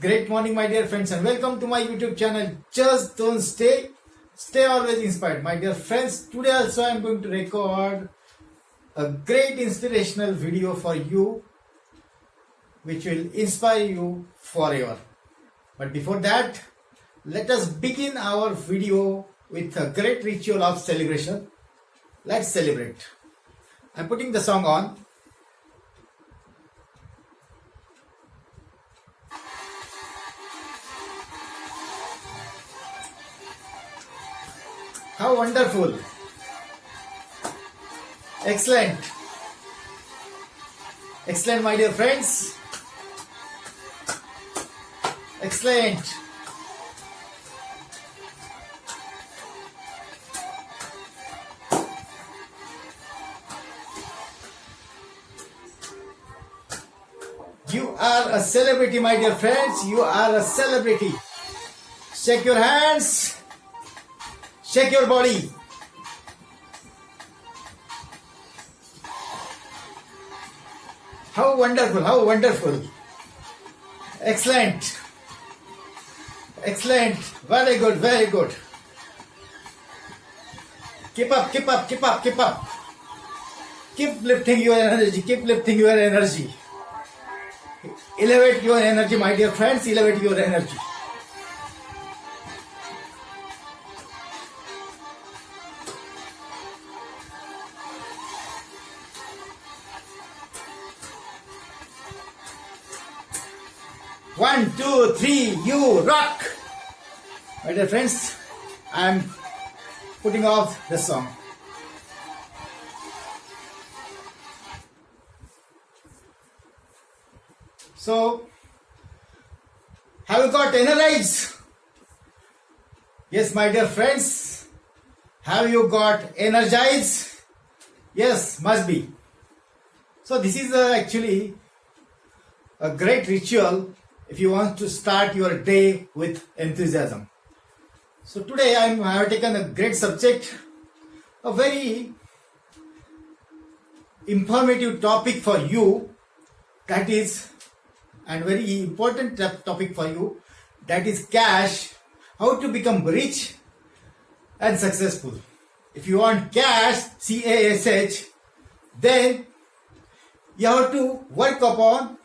Great morning, my dear friends, and welcome to my YouTube channel. Just don't stay always inspired. My dear friends, today also I am going to record a great inspirational video for you, which will inspire you forever. But before that, let us begin our video with a great ritual of celebration. Let's celebrate. I'm putting the song on. How wonderful. Excellent. Excellent, my dear friends. Excellent. You are a celebrity, my dear friends. You are a celebrity. Shake your hands. Shake your body. How wonderful, how wonderful. Excellent. Excellent. Very good, very good. Keep up, keep up, keep up, keep up. Keep lifting your energy, keep lifting your energy. Elevate your energy, my dear friends, elevate your energy. One, two, three, you rock! My dear friends, I am putting off the song. So, have you got energized? Yes, my dear friends, have you got energized? Yes, must be. So this is actually a great ritual if you want to start your day with enthusiasm. So today I have taken a great subject, a very informative topic for you, that is, and very important topic for you, that is cash, how to become rich and successful. If you want cash, C-A-S-H, then you have to work upon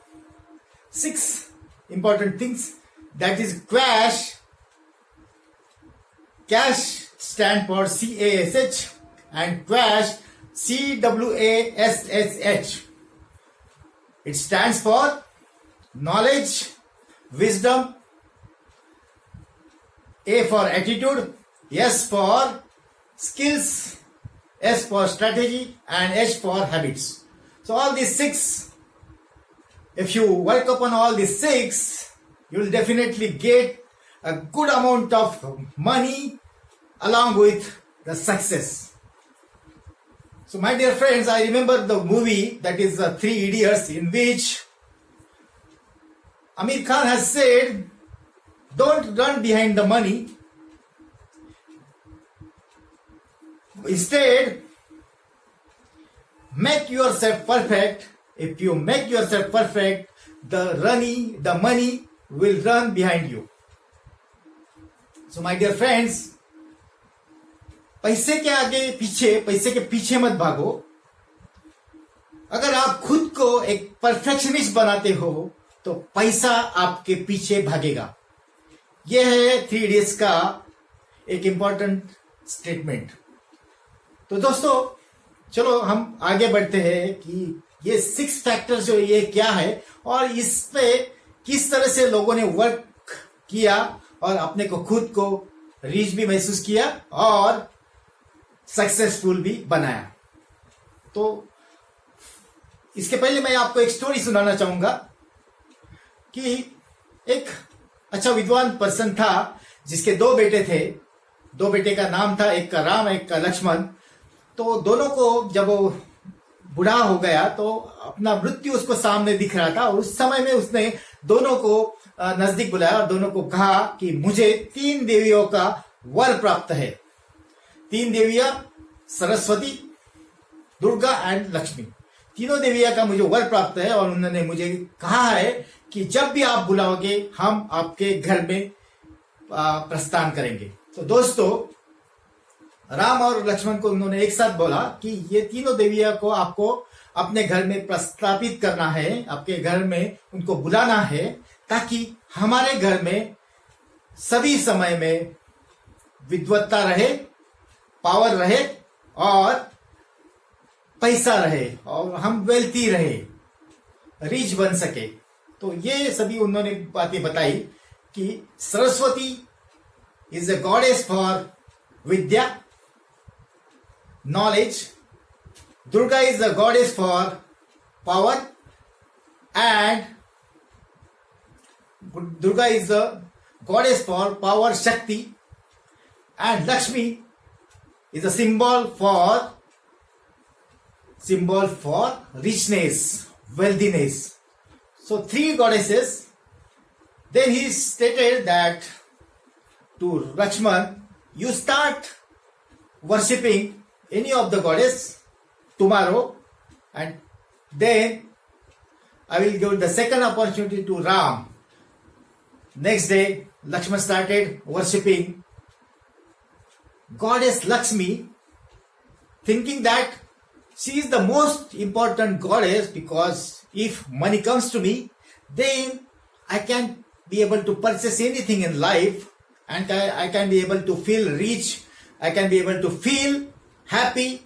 6 important things, that is cash. Cash stand for C-A-S-H and cash C-W-A-S-S-H. It stands for knowledge, wisdom, A for attitude, S for skills, S for strategy, and H for habits. So all these 6, if you work upon all these 6, you will definitely get a good amount of money along with the success. So my dear friends, I remember the movie, that is 3 Idiots, in which Amir Khan has said, don't run behind the money. Instead, make yourself perfect. If you make yourself perfect, the money will run behind you. So my dear friends, पैसे के पीछे मत भागो. अगर आप खुद को एक परफेक्शनिस्ट बनाते हो तो पैसा आपके पीछे भागेगा. यह है 3 Idiots का एक इंपॉर्टेंट स्टेटमेंट. तो दोस्तों, चलो हम आगे बढ़ते हैं कि ये 6 फैक्टर्स जो ये क्या है और इस पे किस तरह से लोगों ने वर्क किया और अपने को खुद को रिच भी महसूस किया और सक्सेसफुल भी बनाया. तो इसके पहले मैं आपको एक स्टोरी सुनाना चाहूंगा कि एक अच्छा विद्वान पर्सन था जिसके 2 बेटे थे. 2 बेटे का नाम था, एक का राम, एक का लक्ष्मण. तो दोनों को जब वो बूढ़ा हो गया तो अपना मृत्यु उसको सामने दिख रहा था, और उस समय में उसने दोनों को नजदीक बुलाया और दोनों को कहा कि मुझे 3 देवियों का वर प्राप्त है. 3 देवियां, सरस्वती, दुर्गा एंड लक्ष्मी, तीनों देवियां का मुझे वर प्राप्त है और उन्होंने मुझे कहा है कि जब भी आप बुलाओगे हम आपके घर में प्रस्थान करेंगे। तो दोस्तों, राम और लक्ष्मण को उन्होंने एक साथ बोला कि ये तीनों देवियां को आपको अपने घर में प्रस्तापित करना है, आपके घर में उनको बुलाना है, ताकि हमारे घर में सभी समय में विद्वत्ता रहे, पावर रहे और पैसा रहे और हम वेल्थी रहे, रिच बन सके। तो ये सभी उन्होंने बातें बताई कि Saraswati is a goddess for Vidya, knowledge. Durga is the goddess for power, and Durga is the goddess for power, Shakti, and Lakshmi is a symbol for richness, wealthiness. So three goddesses. Then he stated that to Lakshman, you start worshipping any of the goddess tomorrow, and then I will give the second opportunity to Ram. Next day, Lakshman started worshipping goddess Lakshmi, thinking that she is the most important goddess, because if money comes to me, then I can be able to purchase anything in life, and I can be able to feel rich, I can be able to feel happy,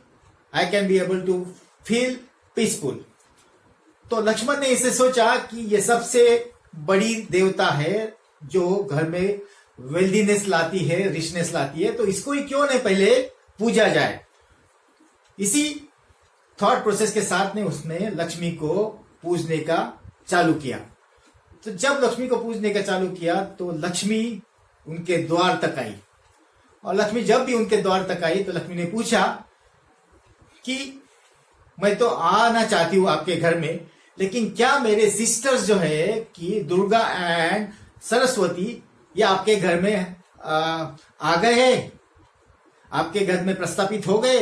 I can be able to feel peaceful. तो लक्ष्मण ने इसे सोचा कि ये सबसे बड़ी देवता है जो घर में वेल्दीनेस लाती है, रिचनेस लाती है, तो इसको ही क्यों नहीं पहले पूजा जाए। इसी थॉट प्रोसेस के साथ में उसने लक्ष्मी को पूजने का चालू किया। तो जब लक्ष्मी को पूजने का चालू किया तो लक्ष्मी उनके द्वार तक आई, और लक्ष्मी जब भी उनके द्वार तक आई तो लक्ष्मी ने पूछा कि मैं तो आना चाहती हूं आपके घर में, लेकिन क्या मेरे सिस्टर्स जो है कि दुर्गा एंड सरस्वती ये आपके घर में आ गए हैं, आपके घर में प्रस्तापित हो गए।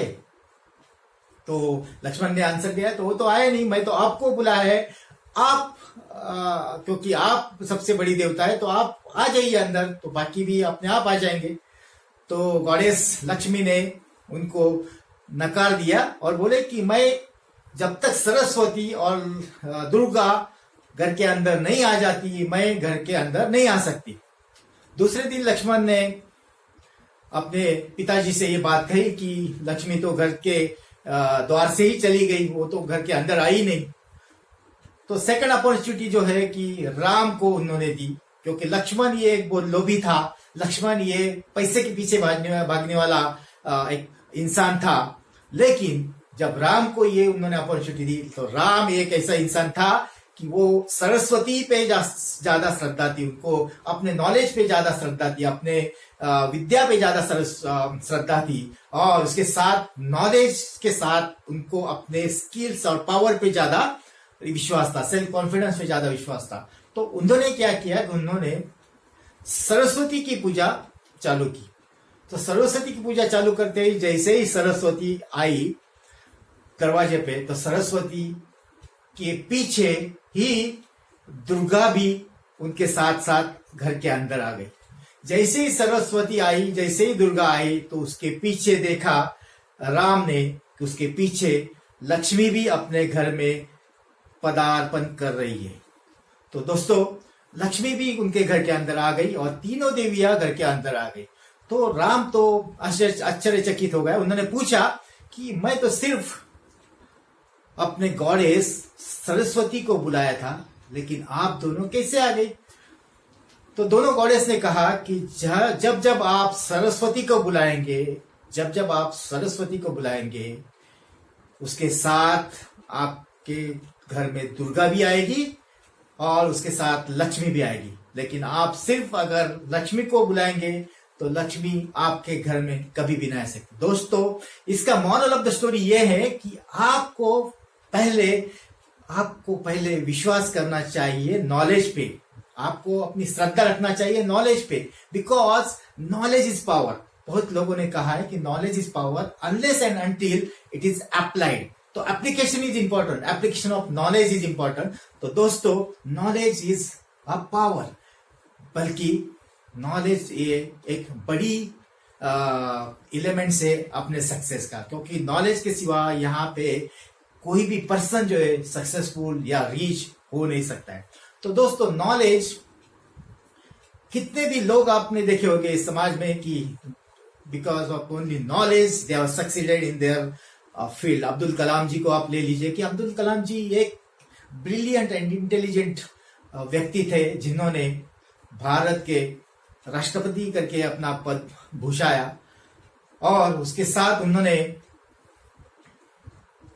तो लक्ष्मण ने आंसर दिया, तो वो तो आए नहीं, मैं तो आपको बुलाया है, आप क्योंकि आप सबसे बड़ी देवता है तो आप आ जाइए अंदर, तो बाकी भी अपने आप आ जाएंगे। तो गॉडेस लक्ष्मी ने उनको नकार दिया और बोले कि मैं जब तक सरस्वती और दुर्गा घर के अंदर नहीं आ जाती, मैं घर के अंदर नहीं आ सकती। दूसरे दिन लक्ष्मण ने अपने पिताजी से ये बात कही कि लक्ष्मी तो घर के द्वार से ही चली गई, वो तो घर के अंदर आई नहीं। तो सेकंड अपॉर्चुनिटी जो है कि राम को उन्होंने दी, क्योंकि लक्ष्मण ये एक बहुत लोभी था, लक्ष्मण ये पैसे के पीछे भागने वाला एक इंसान था। लेकिन जब राम को ये उन्होंने अपॉर्चुनिटी दी तो राम एक ऐसा इंसान था कि वो सरस्वती पे ज्यादा श्रद्धा थी, उनको अपने नॉलेज पे ज्यादा श्रद्धा थी, अपने विद्या पे ज्यादा श्रद्धा थी, और उसके साथ नॉलेज के साथ उनको अपने स्किल्स और पावर पे ज्यादा विश्वास था, सेल्फ कॉन्फिडेंस पे ज्यादा विश्वास था। तो उन्होंने क्या किया, उन्होंने सरस्वती की पूजा चालू की। तो सरस्वती की पूजा चालू करते ही जैसे ही सरस्वती आई दरवाजे पे, तो सरस्वती के पीछे ही दुर्गा भी उनके साथ साथ घर के अंदर आ गई। जैसे ही सरस्वती आई, जैसे ही दुर्गा आई, तो उसके पीछे देखा राम ने कि उसके पीछे लक्ष्मी भी अपने घर में पदार्पण कर रही है। तो दोस्तों, लक्ष्मी भी उनके घर के अंदर आ गई और तीनों देवियां घर के अंदर आ गई। तो राम तो आश्चर्यचकित हो गए। उन्होंने पूछा कि मैं तो सिर्फ अपने गॉडेस सरस्वती को बुलाया था, लेकिन आप दोनों कैसे आ गई? तो दोनों गॉडेस ने कहा कि जब जब आप सरस्वती को बुलाएंगे, जब जब आप सरस्वती को बुलाएंगे, उसके साथ आपके घर में दुर्गा भी आएगी और उसके साथ लक्ष्मी भी आएगी। लेकिन आप सिर्फ अगर लक्ष्मी को बुलाएंगे तो लक्ष्मी आपके घर में कभी भी नहीं आ सकती। दोस्तों, इसका मॉरल ऑफ द स्टोरी ये है कि आपको पहले विश्वास करना चाहिए नॉलेज पे, आपको अपनी श्रद्धा रखना चाहिए नॉलेज पे, बिकॉज नॉलेज इज पावर। बहुत लोगों ने कहा है कि knowledge is power unless and until it is applied. तो application is important, application of knowledge is important. तो दोस्तों नॉलेज इज अ पावर, बल्कि नॉलेज ये एक बड़ी एलिमेंट है अपने सक्सेस का, क्योंकि नॉलेज के सिवा यहाँ पे कोई भी पर्सन जो है सक्सेसफुल या रीच हो नहीं सकता है। तो दोस्तों नॉलेज, कितने भी लोग आपने देखे होंगे इस समाज में कि because of only knowledge they have succeeded in their field. Abdul Kalam ji को आप ले लीजिए कि अब्दुल कलाम जी एक ब्रिलियंट एंड इंटेलिजेंट व्यक्ति थे, जिन्होंने भारत के राष्ट्रपति करके अपना पद भूषाया, और उसके साथ उन्होंने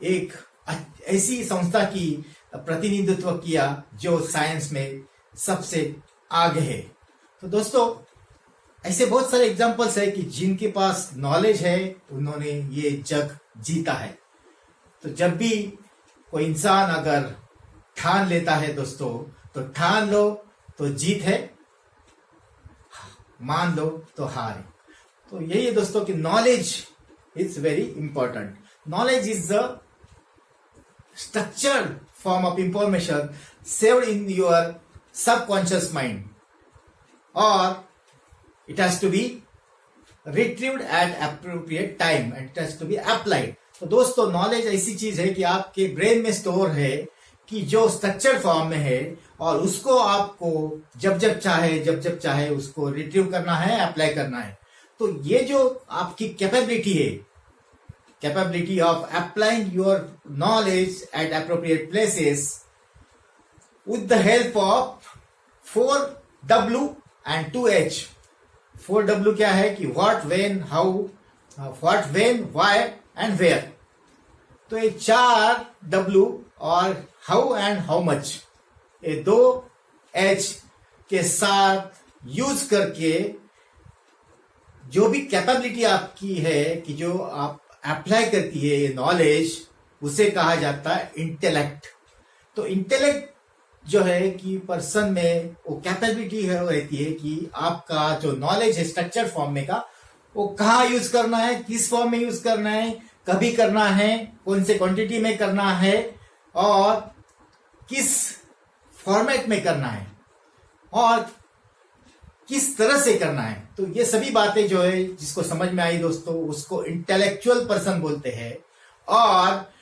एक ऐसी संस्था की प्रतिनिधित्व किया जो साइंस में सबसे आगे है। तो दोस्तों ऐसे बहुत सारे एग्जांपल्स है कि जिनके पास नॉलेज है उन्होंने ये जग जीता है। तो जब भी कोई इंसान अगर ठान लेता है दोस्तों, तो ठान लो तो जीत है, मान लो तो हार है। तो यही है दोस्तों कि knowledge is very important. Knowledge is the structured form of information saved in your subconscious mind, or it has to be retrieved at appropriate time and it has to be applied। तो दोस्तों knowledge ऐसी चीज है कि आपके brain में store है, कि जो स्ट्रक्चर्ड फॉर्म में है, और उसको आपको जब जब चाहे उसको रिट्रीव करना है, अप्लाई करना है। तो ये जो आपकी कैपेबिलिटी है, capability of applying your knowledge at appropriate places with the help of 4W and 2H। 4W क्या है कि what, when, how, what, when, why and where। तो ये 4W और how and how much, ये 2H के साथ यूज करके जो भी कैपेबिलिटी आपकी है कि जो आप अप्लाई करती है ये नॉलेज, उसे कहा जाता है इंटेलेक्ट। तो इंटेलेक्ट जो है कि पर्सन में वो कैपेबिलिटी है, रहती है कि आपका जो नॉलेज है स्ट्रक्चर फॉर्म में का, वो कहाँ यूज करना है, किस फॉर्म में यूज करना है, कभी करना है, कौन से क्वांटिटी में करना है, और किस फॉर्मेट में करना है, और किस तरह से करना है। तो ये सभी बातें जो है जिसको समझ में आई दोस्तों, उसको इंटेलेक्चुअल पर्सन बोलते हैं। और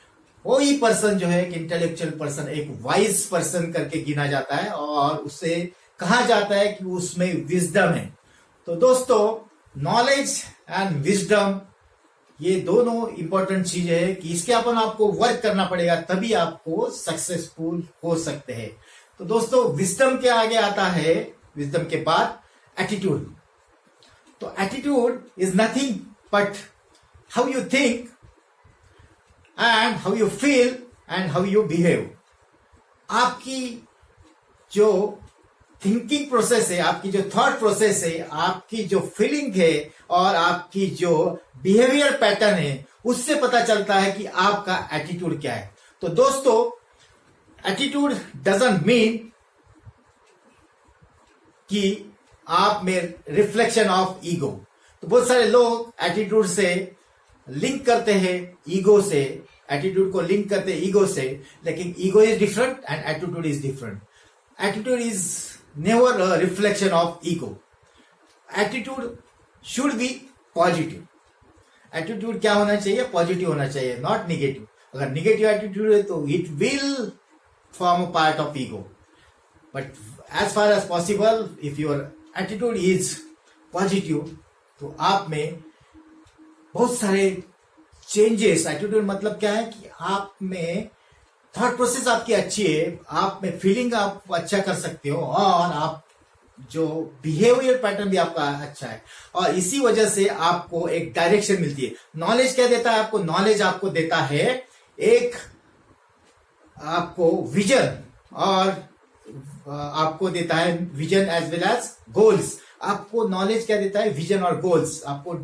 वही पर्सन जो है कि इंटेलेक्चुअल पर्सन एक वाइज पर्सन करके गिना जाता है, और उसे कहा जाता है कि उसमें विजडम है। तो दोस्तों नॉलेज एंड विजडम ये दोनों इंपॉर्टेंट चीज है कि इसके अपन आपको वर्क करना पड़ेगा, तभी आपको सक्सेसफुल हो सकते हैं। तो दोस्तों विजडम के आगे आता है, विजडम के बाद एटीट्यूड। तो attitude is nothing but how you think and how you feel and how you behave. आपकी जो थिंकिंग प्रोसेस है, आपकी जो थॉट प्रोसेस है, आपकी जो फीलिंग है, और आपकी जो बिहेवियर पैटर्न है, उससे पता चलता है कि आपका एटीट्यूड क्या है। तो दोस्तों एटीट्यूड डजंट मीन कि आप में रिफ्लेक्शन ऑफ ईगो। तो बहुत सारे लोग एटीट्यूड से लिंक करते हैं, ईगो से, एटीट्यूड को लिंक करते हैं ईगो से, लेकिन ego is different and attitude is different. Attitude is never a reflection of ego. Attitude should be positive. Attitude क्या होना चाहिए? पॉजिटिव होना चाहिए, नॉट निगेटिव। अगर निगेटिव एटीट्यूड है तो it will form a part of ego. But as far as possible if your attitude is positive, तो आप में बहुत सारे चेंजेस। एटीट्यूड मतलब क्या है कि आप में थॉट प्रोसेस आपकी अच्छी है, आप में फीलिंग आप अच्छा कर सकते हो, और आप जो बिहेवियर पैटर्न भी आपका अच्छा है, और इसी वजह से आपको एक डायरेक्शन मिलती है। नॉलेज क्या देता है आपको? नॉलेज आपको देता है एक आपको विजन, और आपको देता है vision as well as goals. आपको नॉलेज क्या देता है? विजन और गोल्स। आपको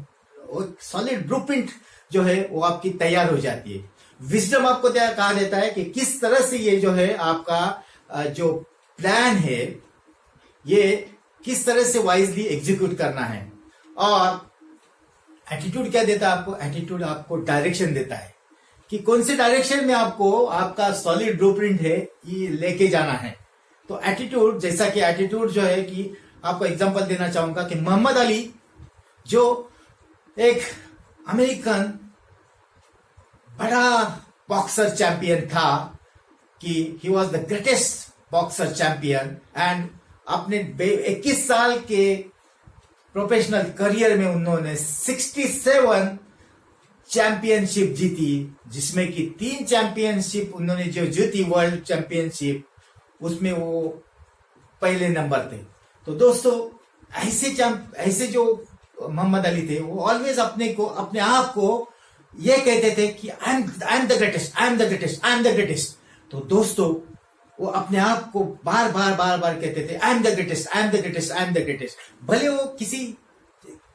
सॉलिड ब्लूप्रिंट जो है वो आपकी तैयार हो जाती है। विजडम आपको कहा देता है कि किस तरह से ये जो है आपका जो प्लान है, ये किस तरह से वाइजली एग्जीक्यूट करना है। और एटीट्यूड क्या देता है आपको? एटीट्यूड आपको डायरेक्शन देता है कि कौन से डायरेक्शन में आपको आपका सॉलिड ब्लूप्रिंट है ये लेके जाना है। तो एटीट्यूड, जैसा कि एटीट्यूड जो है कि आपको एग्जांपल देना चाहूंगा कि मोहम्मद अली जो एक अमेरिकन बड़ा बॉक्सर चैंपियन था, कि he was the greatest boxer champion, and अपने 21 साल के प्रोफेशनल करियर में उन्होंने 67 चैंपियनशिप जीती, जिसमें कि 3 चैंपियनशिप उन्होंने जो जीती वर्ल्ड चैंपियनशिप, उसमें वो पहले नंबर थे। तो दोस्तों ऐसे जो मोहम्मद अली थे वो ऑलवेज अपने आप को ये कहते थे कि I am the greatest, I am the greatest, I am the greatest. तो दोस्तों वो अपने आप को बार बार कहते थे I am the greatest, I am the greatest, I am the greatest. भले वो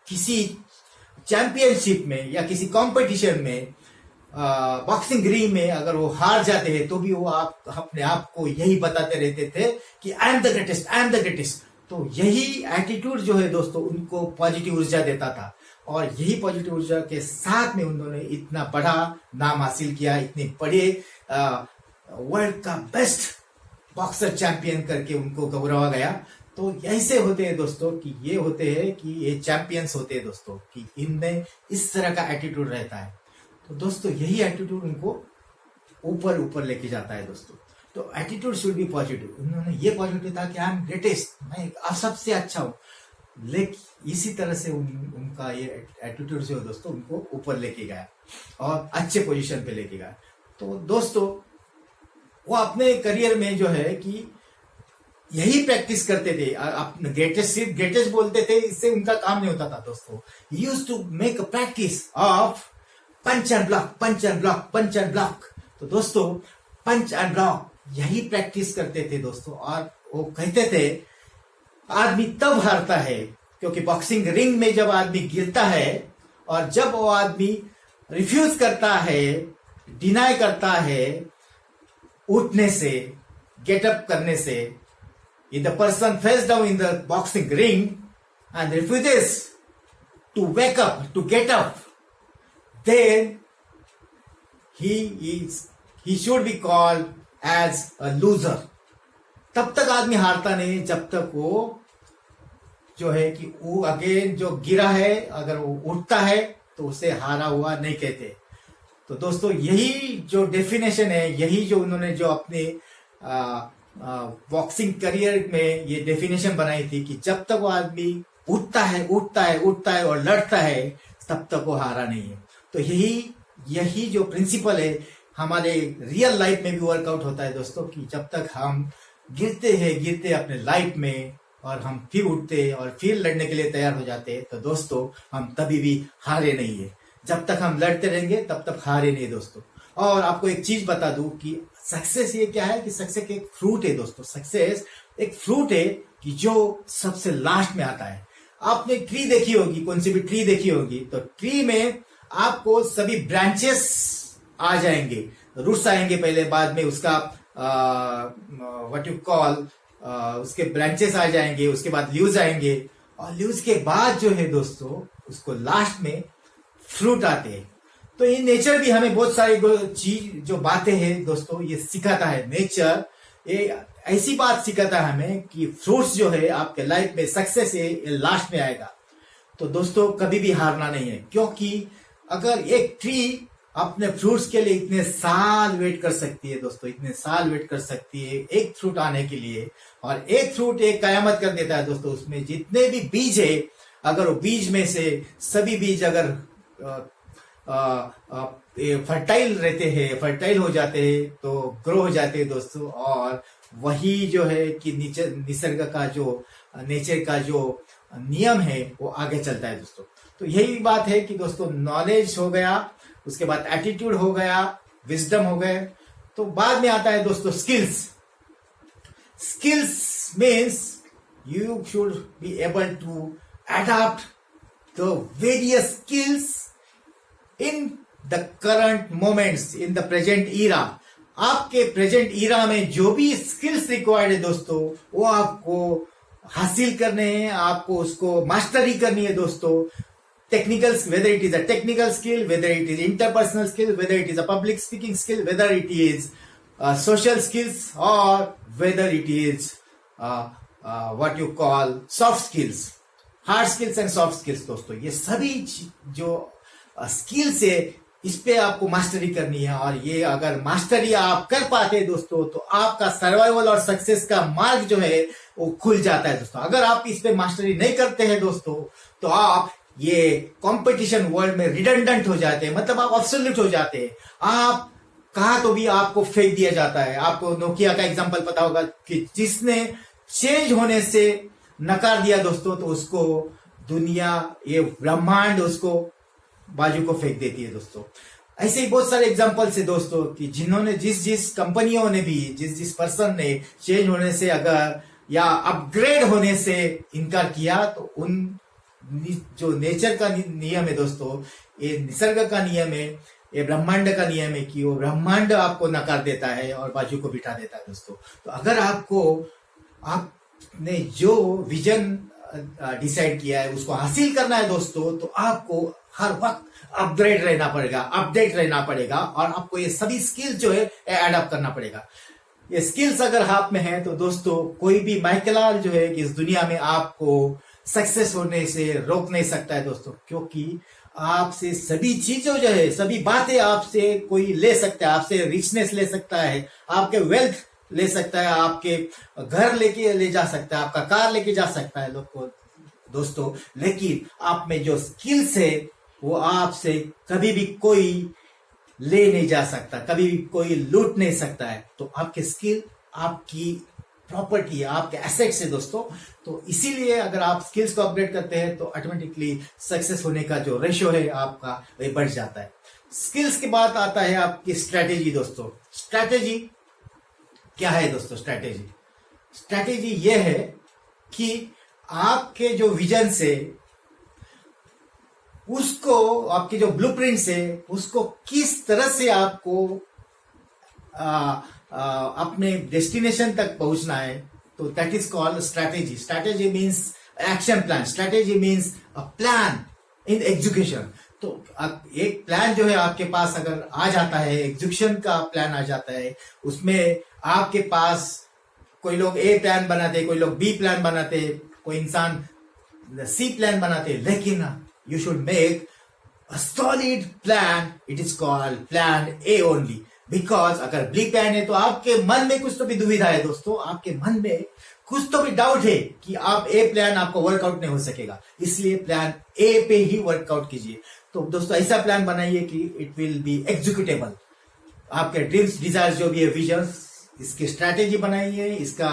किसी चैंपियनशिप में या किसी कंपटीशन में बॉक्सिंग रिंग में अगर वो हार जाते हैं तो भी वो अपने आप को यही बताते रहते थे कि I am the greatest, I am the greatest. तो यही एटीट्यूड जो है दोस्तों उनको पॉजिटिव ऊर्जा देता था, और यही पॉजिटिव ऊर्जा के साथ में उन्होंने इतना बड़ा नाम हासिल किया, इतने बड़े वर्ल्ड का बेस्ट बॉक्सर चैंपियन करके उनको गौरवा गया। तो ऐसे होते हैं दोस्तों कि ये होते हैं कि ये चैंपियंस होते हैं दोस्तों, कि इनमें इस तरह का एटीट्यूड रहता है। तो दोस्तों यही एटीट्यूड उनको ऊपर लेके जाता है दोस्तों। तो एटीट्यूड शुड बी पॉजिटिव। उन्होंने ये पॉजिटिव था कि आई एम ग्रेटेस्ट, मैं सबसे अच्छा हूं, लेकिन इसी तरह से उनका ये एटीट्यूड जो दोस्तों उनको ऊपर लेके गया और अच्छे पोजीशन पे लेके गया। तो दोस्तों वो अपने करियर में जो है कि यही प्रैक्टिस करते थे, अपने ग्रेटेस्ट बोलते थे, इससे उनका काम नहीं होता था दोस्तों। Used to make a practice of punch and block, punch and block, punch and block. तो दोस्तों पंच एंड ब्लॉक यही प्रैक्टिस करते थे दोस्तों, और वो कहते थे आदमी तब हारता है क्योंकि बॉक्सिंग रिंग में जब आदमी गिरता है और जब वो आदमी रिफ्यूज करता है, डिनाई करता है उठने से, गेटअप करने से, if the person falls down in the boxing ring and refuses to wake up, to get up, then he should be called as a loser. तब तक आदमी हारता नहीं जब तक वो जो है कि वो अगेन जो गिरा है अगर वो उठता है तो उसे हारा हुआ नहीं कहते। तो दोस्तों यही जो डेफिनेशन है, यही जो उन्होंने जो अपने बॉक्सिंग करियर में ये डेफिनेशन बनाई थी कि जब तक वो आदमी उठता है और लड़ता है तब तक वो हारा नहीं है। तो यही जो प्रिंसिपल है हमारे रियल लाइफ में भी वर्कआउट होता है दोस्तों, कि जब तक हम गिरते अपने लाइफ में और हम फिर उठते और फिर लड़ने के लिए तैयार हो जाते, तो दोस्तों हम तभी भी हारे नहीं है। जब तक हम लड़ते रहेंगे तब तक हारे नहीं दोस्तों। और आपको एक चीज बता दूं कि सक्सेस ये क्या है कि सक्सेस एक फ्रूट है दोस्तों। सक्सेस एक फ्रूट है कि जो सबसे लास्ट में आता है। आपने ट्री देखी होगी, कौन सी भी ट्री देखी होगी, तो ट्री में आपको सभी ब्रांचेस आ जाएंगे, रूट्स आएंगे पहले, बाद में उसका व्हाट यू कॉल उसके ब्रांचेस आ जाएंगे, उसके बाद लीव्स आएंगे, और लीव्स के बाद जो है दोस्तों उसको लास्ट में फ्रूट आते हैं। तो ये नेचर भी हमें बहुत सारी चीज जो बातें हैं दोस्तों ये सिखाता है। नेचर ये ऐसी बात सिखाता है हमें कि फ्रूट्स जो है आपके लाइफ में सक्सेस है ये लास्ट में आएगा। तो दोस्तों कभी भी हारना नहीं है, क्योंकि अगर एक ट्री अपने फ्रूट्स के लिए इतने साल वेट कर सकती है दोस्तों, इतने साल वेट कर सकती है एक फ्रूट आने के लिए, और एक फ्रूट एक कयामत कर देता है दोस्तों। उसमें जितने भी बीज है, अगर वो बीज में से सभी बीज अगर फर्टाइल रहते हैं, फर्टाइल हो जाते हैं, तो ग्रो हो जाते हैं दोस्तों, और वही जो है कि निसर्ग का जो नेचर का जो नियम है वो आगे चलता है दोस्तों। तो यही बात है कि दोस्तों नॉलेज हो गया, उसके बाद एटीट्यूड हो गया, विजडम हो गए, तो बाद में आता है दोस्तों skills. Skills means you should be able to adopt the various skills in the current moments, in the present era. आपके प्रेजेंट ईरा में जो भी स्किल्स रिक्वायर्ड है दोस्तों वो आपको हासिल करने हैं, आपको उसको मास्टरी करनी है दोस्तों। technical, whether it is a technical skill, whether it is interpersonal skill, whether it is a public speaking skill, whether it is social skills, or whether it is what you call soft skills, hard skills and soft skills. दोस्तों ये सभी जो skills है इस पे आपको mastery करनी है, और ये अगर मास्टरी आप कर पाते हैं दोस्तों तो आपका सर्वाइवल और सक्सेस का मार्ग जो है वो खुल जाता है दोस्तों। अगर आप इस पे मास्टरी नहीं करते हैं दोस्तों तो आप ये कंपटीशन वर्ल्ड में रिडंडेंट हो जाते हैं, मतलब आप ऑब्सोल्यूट हो जाते हैं। आप कहा तो भी आपको फेंक दिया जाता है। आपको नोकिया का एग्जांपल पता होगा कि जिसने चेंज होने से नकार दिया दोस्तों तो उसको दुनिया, ये ब्रह्मांड उसको बाजू को फेंक देती है दोस्तों। ऐसे ही बहुत सारे एग्जांपल्स है दोस्तों कि जिन्होंने जिस कंपनियों ने भी जिस पर्सन ने चेंज होने से अगर या अपग्रेड होने से इनकार किया तो उन जो नेचर का नियम है दोस्तों, ये निसर्ग का नियम है, ये ब्रह्मांड का नियम है कि वो ब्रह्मांड आपको नकार देता है और बाजू को बिठा देता है दोस्तों। तो अगर आपने जो विजन डिसाइड किया है उसको हासिल करना है दोस्तों तो आपको हर वक्त अपग्रेड रहना पड़ेगा, अपडेट रहना पड़ेगा, और आपको ये सभी स्किल्स जो है एडॉप्ट करना पड़ेगा। ये स्किल्स अगर हाथ में है तो दोस्तों कोई भी माइकलाल जो है कि इस दुनिया में आपको सक्सेस होने से रोक नहीं सकता है दोस्तों, क्योंकि आपसे सभी चीजों जो है, सभी बातें आपसे कोई ले सकता है, आपसे रिचनेस ले सकता है, आपके वेल्थ ले सकता है, आपके घर लेके ले जा सकता है, आपका कार लेके जा सकता है लोग को दोस्तों, लेकिन आप में जो स्किल्स है वो आपसे कभी भी कोई ले नहीं जा सकता, कभी भी कोई लूट नहीं सकता है। तो आपके स्किल आपकी प्रॉपर्टी है, आपके एसेट्स है दोस्तों। तो इसीलिए अगर आप स्किल्स को अपग्रेड करते हैं तो ऑटोमेटिकली सक्सेस होने का जो रेशियो है आपका वही बढ़ जाता है। स्किल्स के बाद आता है आपकी स्ट्रैटेजी दोस्तों। स्ट्रैटेजी क्या है दोस्तों? स्ट्रैटेजी ये है कि आपके जो विजन से उसको, आपके जो ब्लूप्रिंट से उसको किस तरह से आपको अपने डेस्टिनेशन तक पहुंचना है, तो that is called strategy. Strategy means action plan, strategy means a plan in execution. तो एक प्लान जो है आपके पास अगर आ जाता है, एग्जीक्यूशन का प्लान आ जाता है, उसमें आपके पास कोई लोग ए प्लान बनाते, कोई लोग बी प्लान बनाते, कोई इंसान सी प्लान बनाते, लेकिन you should make a solid plan, it is called plan A only. Because अगर बी प्लान है तो आपके मन में कुछ तो भी दुविधा है दोस्तों, आपके मन में कुछ तो भी डाउट है कि आप ए प्लान आपको वर्कआउट नहीं हो सकेगा, इसलिए प्लान ए पे ही वर्कआउट कीजिए। तो दोस्तों ऐसा प्लान बनाइए कि इट विल बी एग्जीक्यूटेबल। आपके ड्रीम्स, डिजायर्स जो भी है, विजन्स, इसकी स्ट्रैटेजी बनाइए, इसका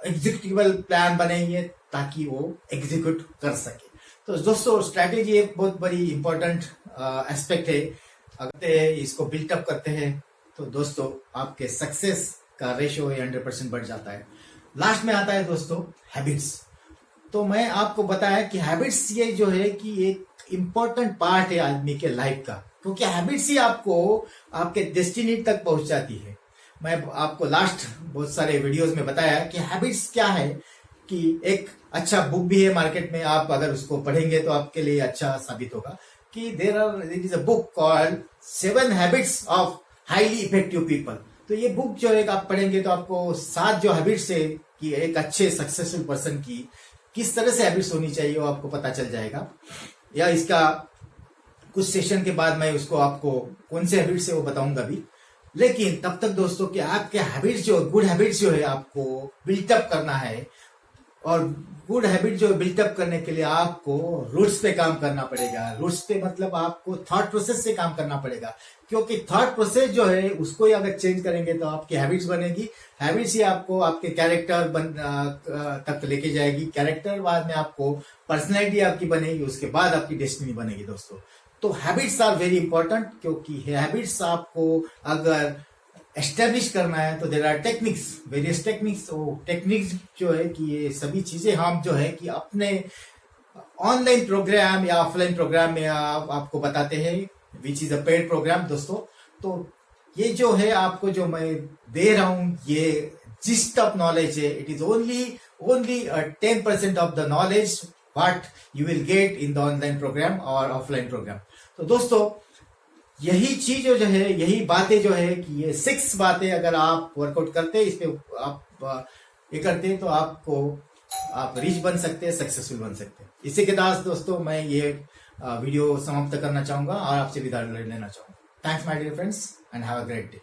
एग्जीक्यूटेबल प्लान बनाइए ताकि वो एग्जीक्यूट कर सके। तो दोस्तों स्ट्रैटेजी एक बहुत बड़ी इंपॉर्टेंट एस्पेक्ट है। अगर इसको बिल्टअप करते हैं तो दोस्तों आपके सक्सेस का रेशियो 100% बढ़ जाता है। लास्ट में आता है दोस्तों हैबिट्स। तो मैं आपको बताया कि हैबिट्स ये जो है कि एक इम्पोर्टेंट पार्ट है आदमी के लाइफ का, क्योंकि हैबिट्स ही आपको आपके डेस्टिनी तक पहुंचाती है। मैं आपको लास्ट बहुत सारे वीडियोस में बताया कि हैबिट्स क्या है, कि एक अच्छा बुक भी है मार्केट में, आप अगर उसको पढ़ेंगे तो आपके लिए अच्छा साबित होगा कि there is a book called 7 habits of highly effective people. तो ये बुक जो है आप पढ़ेंगे तो आपको 7 जो हैबिट्स है कि एक अच्छे सक्सेसफुल पर्सन की किस तरह से हैबिट्स होनी चाहिए वो आपको पता चल जाएगा। या इसका कुछ सेशन के बाद मैं उसको आपको कौन से हैबिट्स है वो बताऊंगा भी। लेकिन तब तक दोस्तों कि आपके हैबिट्स जो, गुड हैबिट्स जो है आपको बिल्टअप करना है, और गुड हैबिट जो बिल्टअप करने के लिए आपको रूट्स पे काम करना पड़ेगा। रूट्स पे मतलब आपको थॉट प्रोसेस से काम करना पड़ेगा, क्योंकि थॉट प्रोसेस जो है उसको ही अगर चेंज करेंगे तो आपकी हैबिट्स बनेगी, हैबिट्स ही आपको आपके कैरेक्टर तक लेके जाएगी, कैरेक्टर बाद में आपको पर्सनैलिटी आपकी बनेगी, उसके बाद आपकी डेस्टिनी बनेगी दोस्तों। तो हैबिट्स आर वेरी इंपॉर्टेंट, क्योंकि हैबिट्स आपको अगर एस्टेब्लिश करना है तो there are techniques, various techniques. वो टेक्निक्स जो है कि ये सभी चीजें हम जो है कि अपने ऑनलाइन प्रोग्राम या ऑफलाइन प्रोग्राम में आपको बताते हैं, which is a paid program दोस्तों। तो ये जो है आपको जो मैं दे रहा हूं ये जिस्ट ऑफ नॉलेज है, it is only 10% of the knowledge what you will get in the online program और ऑफलाइन प्रोग्राम। तो दोस्तों यही चीज जो है, यही बातें जो है कि ये 6 बातें अगर आप वर्कआउट करते हैं, इस पे आप ये करते हैं, तो आप रिच बन सकते हैं, सक्सेसफुल बन सकते हैं। इसी के साथ दोस्तों मैं ये वीडियो समाप्त करना चाहूंगा और आपसे विदा लेना चाहूंगा। Thanks my dear friends and have a great day.